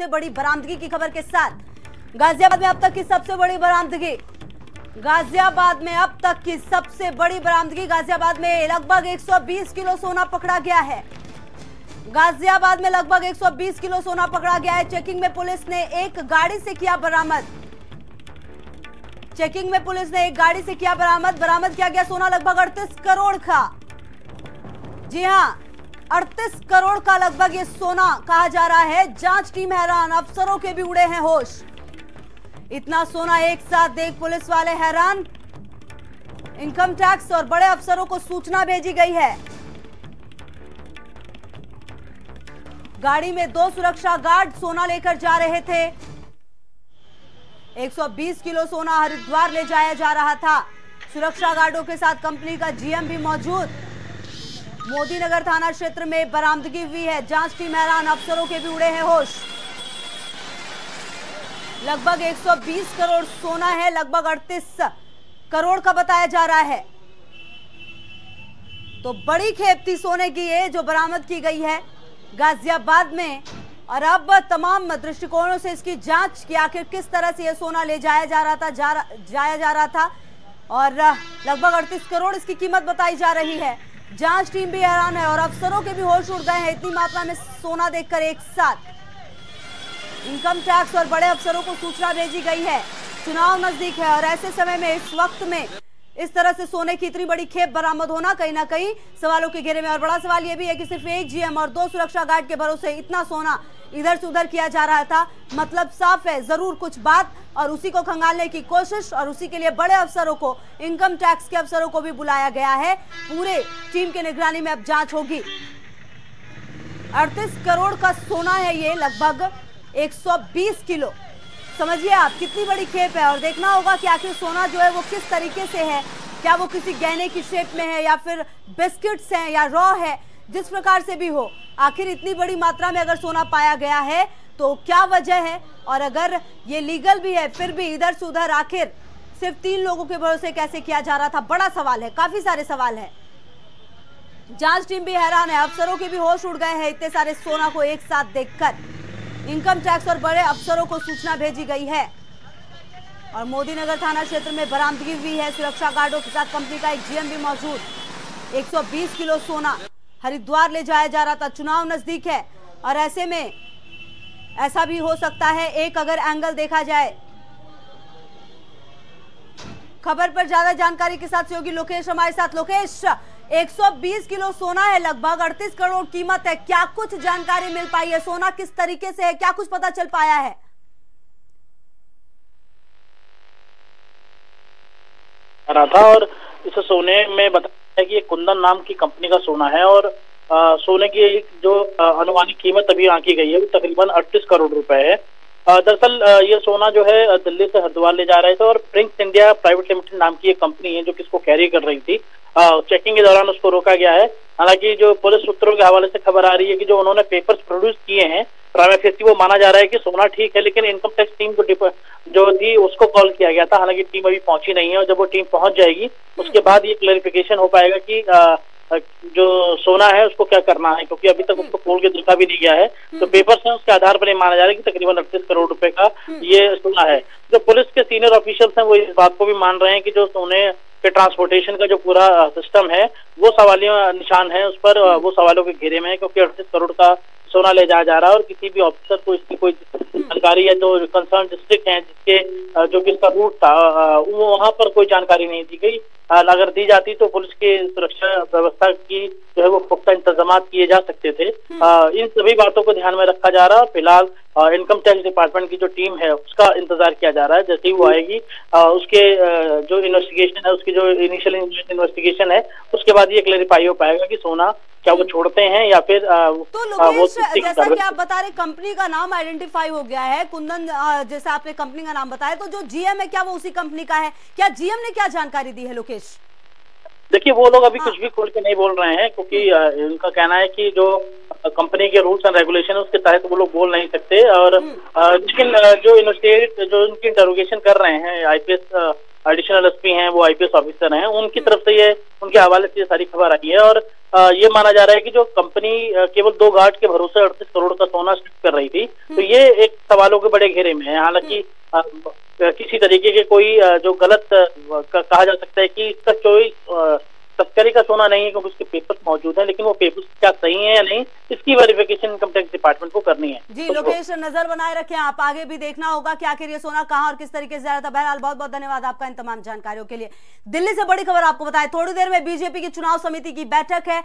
सबसे बड़ी बरामदगी की खबर के साथ। गाजियाबाद में अब तक की सबसे बड़ी बरामदगी, गाजियाबाद में अब तक की सबसे बड़ी बरामदगी। गाजियाबाद में लगभग 120 किलो सोना पकड़ा गया है। गाजियाबाद में लगभग 120 किलो सोना पकड़ा गया है। चेकिंग में पुलिस ने एक गाड़ी से किया बरामद। चेकिंग में पुलिस ने एक गाड़ी से किया बरामद। बरामद किया गया सोना लगभग 38 करोड़ का। जी हां, 38 करोड़ का लगभग ये सोना कहा जा रहा है। जांच टीम हैरान, अफसरों के भी उड़े हैं होश। इतना सोना एक साथ देख पुलिस वाले हैरान। इनकम टैक्स और बड़े अफसरों को सूचना भेजी गई है। गाड़ी में 2 सुरक्षा गार्ड सोना लेकर जा रहे थे। 120 किलो सोना हरिद्वार ले जाया जा रहा था। सुरक्षा गार्डों के साथ कंपनी का जीएम भी मौजूद। मोदी नगर थाना क्षेत्र में बरामदगी हुई है। जांच टीम हैरान, अफसरों के भी उड़े हैं होश। लगभग 120 करोड़ सोना है, लगभग 38 करोड़ का बताया जा रहा है। तो बड़ी खेप थी सोने की ये जो बरामद की गई है गाजियाबाद में। और अब तमाम दृष्टिकोणों से इसकी जांच की, आखिर किस तरह से यह सोना ले जाया जा रहा था और लगभग 38 करोड़ इसकी कीमत बताई जा रही है। जांच टीम भी हैरान है और अफसरों के भी होश उड़ गए हैं इतनी मात्रा में सोना देखकर एक साथ। इनकम टैक्स और बड़े अफसरों को सूचना भेजी गई है। चुनाव नजदीक है और ऐसे समय में, इस वक्त में इस तरह से सोने की इतनी बड़ी खेप बरामद होना कहीं ना कहीं सवालों के घेरे में। और बड़ा सवाल यह भी है कि सिर्फ एक जीएम और 2 सुरक्षा गार्ड के भरोसे इतना सोना इधर से उधर किया जा रहा था। मतलब साफ है, जरूर कुछ बात, और उसी को खंगालने की कोशिश, और उसी के लिए बड़े अफसरों को, इनकम टैक्स के अफसरों को भी बुलाया गया है। पूरे टीम की निगरानी में अब जांच होगी। 38 करोड़ का सोना है ये, लगभग 120 किलो। समझिए आप कितनी बड़ी खेप है। और देखना होगा कि आखिर सोना जो है वो किस तरीके से है। क्या वो किसी गहने की शेप में है या फिर बिस्किट्स हैं या रॉ है, जिस प्रकार से भी हो, आखिर इतनी बड़ी मात्रा में अगर सोना पाया गया है तो क्या वजह है। और अगर ये लीगल भी है फिर भी इधर से उधर आखिर सिर्फ 3 लोगों के भरोसे कैसे किया जा रहा था, बड़ा सवाल है। काफी सारे सवाल है। जांच टीम भी हैरान है, अफसरों के भी होश उड़ गए हैं इतने सारे सोना को एक साथ देखकर। इनकम टैक्स और बड़े अफसरों को सूचना भेजी गई है और मोदी नगर थाना क्षेत्र में बरामदगी हुई है। सुरक्षा गार्डों के साथ कंपनी का एक जीएम भी मौजूद। 120 किलो सोना हरिद्वार ले जाया जा रहा था। चुनाव नजदीक है और ऐसे में ऐसा भी हो सकता है, एक अगर एंगल देखा जाए। खबर पर ज्यादा जानकारी के साथ सहयोगी लोकेश हमारे साथ। लोकेश, 120 किलो सोना है, लगभग 38 करोड़ कीमत है। क्या कुछ जानकारी मिल पाई है? सोना किस तरीके से है, क्या कुछ पता चल पाया है? था और इस सोने में बताया कि ये कुंदन नाम की कंपनी का सोना है और सोने की जो अनुमानित कीमत अभी आंकी गई है वो तकरीबन 38 करोड़ रुपए है। दरअसल ये सोना जो है दिल्ली से हरिद्वार ले जा रहे थे और प्रिंस इंडिया प्राइवेट लिमिटेड नाम की एक कंपनी है जो किसको कैरी कर रही थी। चेकिंग के दौरान उसको रोका गया है। हालांकि जो पुलिस सूत्रों के हवाले से खबर आ रही है कि जो उन्होंने पेपर्स प्रोड्यूस किए हैं प्राइमा फेसी, वो माना जा रहा है कि सोना ठीक है, लेकिन इनकम टैक्स टीम को जो थी उसको कॉल किया गया था। हालांकि टीम अभी पहुंची नहीं है और जब वो टीम पहुंच जाएगी उसके बाद ये क्लैरिफिकेशन हो पाएगा कि जो सोना है उसको क्या करना है, क्योंकि अभी तक उसको खोल के देखा भी नहीं गया है। तो पेपर्स हैं उसके आधार पर ये माना जा रहा है कि तकरीबन 38 करोड़ रुपए का ये सोना है। जो पुलिस के सीनियर ऑफिशियल्स हैं वो इस बात को भी मान रहे हैं कि जो सोने के ट्रांसपोर्टेशन का जो पूरा सिस्टम है वो सवालिया निशान है, उस पर वो सवालों के घेरे में है, क्योंकि 38 करोड़ का सोना ले जाया जा रहा है और किसी भी ऑफिसर को इसकी कोई जानकारी या जो कंसर्न डिस्ट्रिक्ट है जिसके जो किसका रूट था वो वहां पर कोई जानकारी नहीं दी गई। अगर दी जाती तो पुलिस के सुरक्षा व्यवस्था की जो है वो पुख्ता इंतजाम किए जा सकते थे। इन सभी बातों को ध्यान में रखा जा रहा है। फिलहाल इनकम टैक्स डिपार्टमेंट की जो टीम है उसका इंतजार किया जा रहा है। जैसे ही वो आएगी उसके जो इन्वेस्टिगेशन है, उसकी जो इनिशियल इन्वेस्टिगेशन है उसके बाद ये क्लैरिफाई हो पाएगा कि सोना क्या वो छोड़ते हैं या फिर तो लोकेश, जैसा कि आप बता रहे कंपनी का नाम आइडेंटिफाई हो गया है, कुंदन जैसा आपने कंपनी का नाम बताया, तो जो जीएम है क्या वो उसी कंपनी का है? क्या जीएम ने क्या जानकारी दी है लोकेश? देखिए वो लोग अभी कुछ भी खुल के नहीं बोल रहे हैं, क्योंकि उनका कहना है कि जो कंपनी के रूल्स एंड रेगुलेशन है उसके तहत वो लोग बोल नहीं सकते। और लेकिन जो इन्वेस्टिगेट जो उनकी इंटरोगेशन कर रहे हैं आईपीएस एडिशनल एसपी हैं, वो आईपीएस ऑफिसर हैं, उनकी तरफ से ये उनके हवाले से ये सारी खबर आई है। और ये माना जा रहा है कि जो कंपनी केवल 2 गार्ड के भरोसे 38 करोड़ का सोना शिफ्ट कर रही थी, तो ये एक सवालों के बड़े घेरे में है। हालांकि किसी तरीके के कोई जो गलत कहा जा सकता है कि इसका चोरी तस्करी का सोना नहीं है, क्योंकि उसके पेपर्स मौजूद हैं, लेकिन वो पेपर्स क्या सही है या नहीं, इसकी वेरिफिकेशन इनकम टैक्स डिपार्टमेंट को करनी है। जी लोकेश, नजर बनाए रखें आप, आगे भी देखना होगा कि आखिर ये सोना कहाँ और किस तरीके से जा रहा था। बहरहाल बहुत बहुत धन्यवाद आपका इन तमाम जानकारियों के लिए। दिल्ली से बड़ी खबर आपको बताएं, थोड़ी देर में बीजेपी की चुनाव समिति की बैठक है।